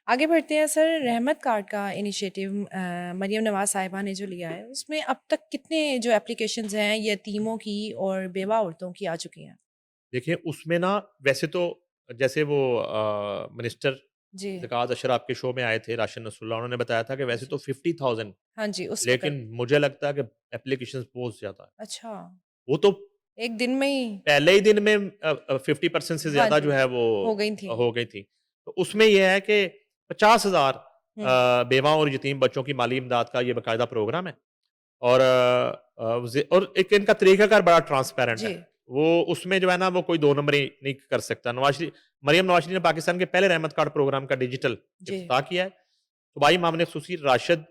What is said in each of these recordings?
आगे बढ़ते हैं सर। रहमत कार्ड का इनिशिएटिव मरियम नवाज साहिबा ने जो लिया है, उसमें अब तक कितने जो एप्लीकेशंस हैं यतीमों की और बेवा औरतों की आ चुकी हैं? देखिए, उसमें ना वैसे तो जैसे वो मिनिस्टर जी, ज़कात अशर आपके शो में आए थे राशिद नसरुल्लाह, उन्होंने बताया था कि वैसे जी। तो 50,000, हाँ जी, उस वक़्त। लेकिन मुझे लगता है कि एप्लीकेशंस बहुत ज़्यादा है। अच्छा, वो तो एक दिन में ही। पहले ही दिन में 50% से हाँ ज़्यादा जो जी, है वो हो गई थी। हो गई थी। तो उसमें ये है कि 50,000 हुँ, बेवाओं और यतीम बच्चों की माली इमदाद का ये बाकायदा प्रोग्राम है। और और एक इनका तरीकाकार बड़ा ट्रांसपेरेंट जी, है। वो उसमें जो है ना वो कोई 2 नंबरी नहीं कर सकता। मरियम नवाज़ शरीफ ने पाकिस्तान के पहले रहमत कार्ड प्रोग्राम का डिजिटल जी। इफ्तिताह किया है। सूबाई मामले खसूसी राशिद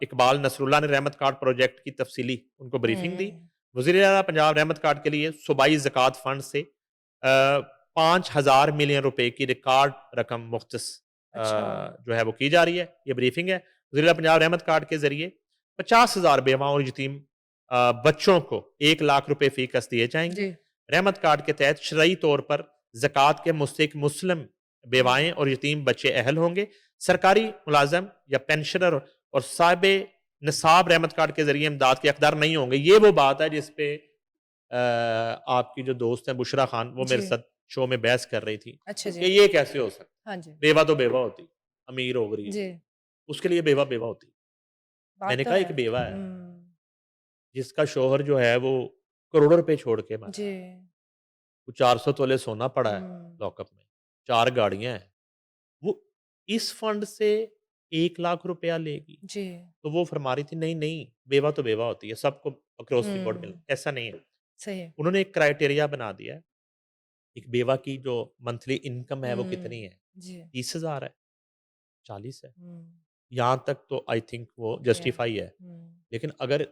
इकबाल नसरुल्लाह ने रहमत कार्ड प्रोजेक्ट की तफसीली उनको ब्रीफिंग दी। हुँ, वज़ीर आला पंजाब रहमत कार्ड के लिए सूबाई ज़कात फ़ंड से 5,000 मिलियन रुपए की रिकॉर्ड रकम मुख्तस अच्छा। जो है वो की जा रही है। ये ब्रीफिंग है। वज़ीर आला पंजाब रहमत कार्ड के ज़रिए 50,000 बेवाओं और यतीम बच्चों को 1 लाख रुपए फ़ी कस दिए जाएँगे। जी, रहमत कार्ड के तहत शरई तौर पर ज़कात के मुस्तहिक मुस्लिम हुँ, बेवाएँ और यतीम बच्चे अहल होंगे। सरकारी मुलाज़िम या पेंशनर और साहिबे निसाब रहमत कार्ड के ज़रिए इमदाद के हकदार नहीं होंगे। ये वो बात है जिस पे आपकी जो दोस्त हैं बुशरा खान, वो मेरे जी। साथ शो में बहस कर रही थी अच्छा जी। कि ये कैसे हो सकता हाँ है? जी। बेवा तो बेवा होती, अमीर हो गई है, जी, उसके लिए बेवा बेवा होती। बात मैंने तो कहा है। एक बेवा है, हुँ, जिसका शौहर जो है वो करोड़ों रुपए छोड़ के मरा जी, है। वो 400 तोले सोना पड़ा है हुँ, लॉकअप में, 4 गाड़ियाँ हैं। वो इस फंड से 1 लाख रुपया लेगी। जी, तो वो फरमा रही थी नहीं, नहीं, बेवा तो बेवा होती है, सबको अक्रॉस द बोर्ड हुँ, मिलना, ऐसा नहीं है। सही है। उन्होंने एक क्राइटेरिया बना दिया है, एक बेवा की जो मंथली इनकम है वो कितनी हुँ, है? जी, 30,000 है, 40 है। हुँ, यहाँ तक तो आई थिंक वो ओके। जस्टिफाई है। हुँ, लेकिन अगर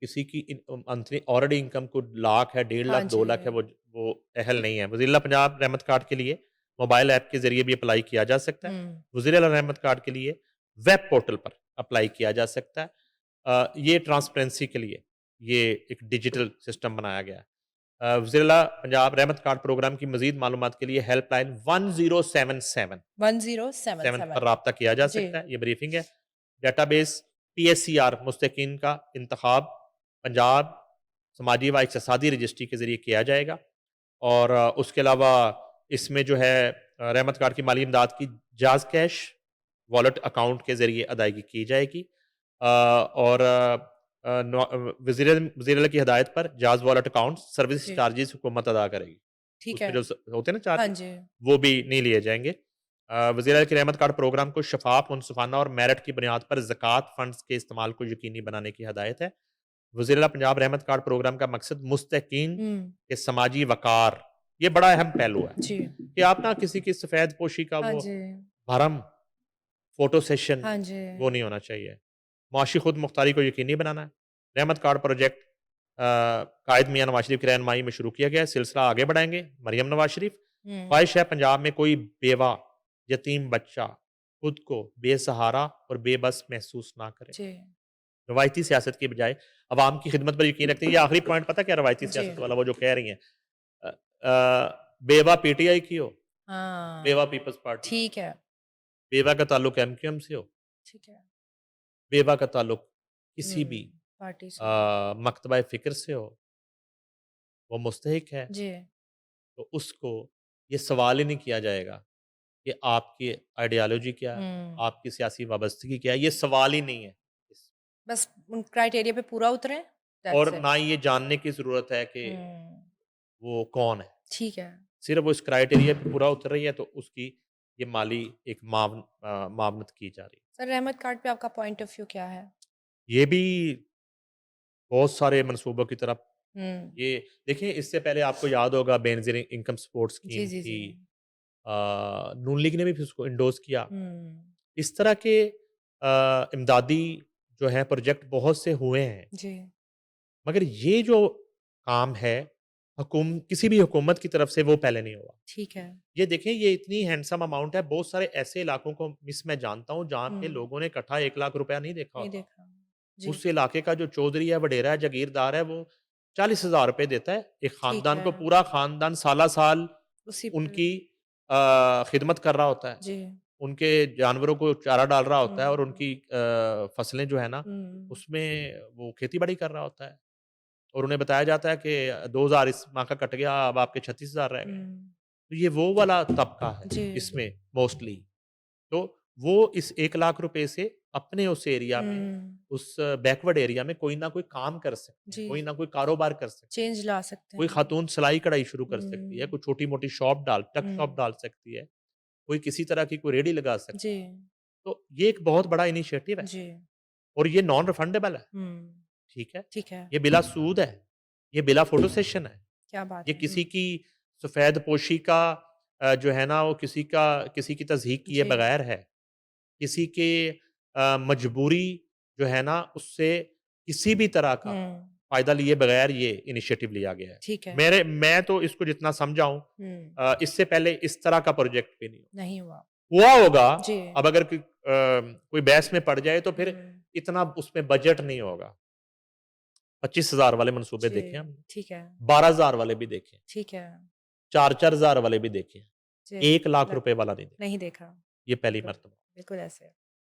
किसी की मंथली ऑलरेडी इनकम को लाख है, डेढ़ हाँ लाख, 2 लाख है, जी, वो अहल नहीं है। वज़ीर-ए-आला पंजाब रहमत कार्ड के लिए मोबाइल ऐप के ज़रिए भी अप्लाई किया जा सकता है। हुँ, वज़ीर-ए-आला रहमत कार्ड के लिए वेब पोर्टल पर अप्लाई किया जा सकता है। ये ट्रांसपेरेंसी के लिए ये एक डिजिटल सिस्टम बनाया गया है। वज़ीर-ए-आला पंजाब रहमत कार्ड प्रोग्राम की मज़ीद मालूमात के लिए हेल्पलाइन 1077 7 पर 1077। राब्ता किया जा जी, सकता है। ये ब्रीफिंग है। डेटाबेस पीएससीआर मुस्तकीन का इंतखाब पंजाब समाजी व इक़्तिसादी रजिस्ट्री के ज़रिए किया जाएगा और उसके अलावा इसमें जो है रहमत कार्ड की माली इमदाद की जाज़ कैश वॉलेट अकाउंट के ज़रिए अदायगी की जाएगी। और वज़ीर-ए-आला की हिदायत पर जाज़ वॉलेट अकाउंट सर्विस जी, चार्जेज़ हुकूमत अदा करेगी। ठीक उसमें है। जो होते हैं ना हाँ चार्जेज़, जी, वो भी नहीं लिए जाएंगे। वज़ीर-ए-आला के रहमत कार्ड प्रोग्राम को शफ़ाफ़, मुनसिफ़ाना और मेरिट की बुनियाद पर ज़कात फ़ंड्स के इस्तेमाल को यकीनी बनाने की हिदायत है। वज़ीर-ए-आला पंजाब रहमत कार्ड प्रोग्राम का मकसद मुस्तकीन हुँ, के समाजी वक़ार, ये बड़ा अहम पहलू है जी, कि आप ना किसी की सफ़ेद पोशी का हाँ वो जी, भरम फ़ोटो सेशन हाँ जी, वो नहीं होना चाहिए। मुआशी खुद मुख्तारी को यकीनी बनाना है। रहमत कार्ड प्रोजेक्ट कायद मियाँ नवाज़ शरीफ की रहनुमाई में शुरू किया गया है। सिलसिला आगे बढ़ाएँगे मरियम नवाज़ शरीफ। हुँ, ख्वाहिश है पंजाब में कोई बेवा, यतीम बच्चा खुद को बेसहारा और बेबस महसूस ना करे। जी, रवायती सियासत की बजाय अवाम की खिदमत पर यकीन रखते हैं। ये आखिरी पॉइंट पता है क्या रवायती जी, सियासत वाला वो जो कह रही हैं बेवा पीटीआई की हो, बेवा हाँ, पीपल्स पार्टी की हो, ठीक है, बेवा का ताल्लुक एमक्यूएम से हो, ठीक है। बेवा का ताल्लुक किसी भी हुँ, पार्टी से हो। मकतबा फ़िक्र से हो, वो मुस्तहिक है, जी, तो उसको ये सवाल ही नहीं किया जाएगा कि आपकी आइडियोलॉजी क्या है, हुँ, आपकी सियासी वाबस्तगी क्या है, ये सवाल ही नहीं है। बस उन क्राइटेरिया पे पूरा उतरे, दैट्स और इट। ना ही ये जानने की ज़रूरत है कि हुँ, वो कौन है। ठीक है। सिर्फ़ वो इस क्राइटेरिया पे पूरा उतर रही है तो उसकी ये माली एक मावनत की जा रही है। सर रहमत कार्ड पे आपका पॉइंट ऑफ व्यू क्या है? ये भी बहुत सारे मंसूबों की तरफ हुँ, ये देखिए इससे पहले आपको याद होगा बेनज़ीर इनकम सपोर्ट जी, स्कीम जी, थी। जी। नून लीग ने भी फिर उसको एंडोर्स किया। हुँ, इस तरह के इमदादी जो है प्रोजेक्ट बहुत से हुए हैं। जी, मगर ये जो काम है किसी भी हुकूमत की तरफ से वो पहले नहीं हुआ। ठीक है। ये देखें ये इतनी हैंडसम अमाउंट है, बहुत सारे ऐसे इलाकों को मैं जानता हूँ जहाँ पे हुँ, लोगों ने इकट्ठा 1 लाख रुपया नहीं देखा नहीं होता। देखा। जी, उस इलाके का जो चौधरी है, वडेरा है, जागीरदार है, वो 40,000 रुपए देता है। एक ठीक खानदान है। को पूरा खानदान साला-साल उसी पे उनकी खिदमत कर रहा होता है। जी, उनके जानवरों को चारा डाल रहा होता है और हुँ, उनकी फसलें जो है ना, हुँ, उसमें वो खेती-बाड़ी कर रहा होता है और उन्हें बताया जाता है कि 2000 इस माह का कट गया, अब आपके 36,000 रह गए हैं। हुँ, तो ये वो वाला तबका है जी, इसमें मोस्टली। तो वो इस 1 लाख रुपए से अपने उस एरिया में, हुँ, उस बैकवर्ड एरिया में कोई ना कोई काम कर सकते हैं, जी, कोई ना कोई कारोबार कर सकते हैं। चेंज ला सकते कोई हैं। खातून सिलाई-कढ़ाई शुरू कर सकती है, हुँ, कोई छोटी-मोटी शॉप टक शॉप हुँ, डाल सकती है, कोई किसी तरह की कोई रेहड़ी लगा जी, सकता है। तो ये एक बहुत बड़ा इनिशिएटिव है जी, और ये नॉन रिफंडेबल है, हुँ, ठीक है? ठीक है, ये बिला सूद है, ये बिला फ़ोटो सेशन है, क्या बात ये है। किसी हुँ, की सफ़ेद पोशी का जो है ना वो किसी की तज़हीक किए जी, बगैर है। किसी के मजबूरी जो है ना उससे किसी भी तरह का हुँ, फ़ायदा लिए बगैर ये इनिशिएटिव लिया गया है। ठीक है। मैं तो इसको जितना समझा हूँ हुँ, इससे पहले इस तरह का प्रोजेक्ट भी नहीं नहीं हुआ। हुआ होगा। जी, अब अगर कोई बहस में पड़ जाए तो फिर हुँ, इतना उसमें बजट नहीं होगा। 25,000 वाले मंसूबे जी, देखे हमने, ठीक है, 12,000 वाले भी देखे, ठीक है, 4-4 हज़ार वाले भी देखे, जी, 1 लाख लग रुपए वाला नहीं देखा। नहीं देखा। ये पहली बिल्कुल, मर्तबा। बिल्कुल ऐसे।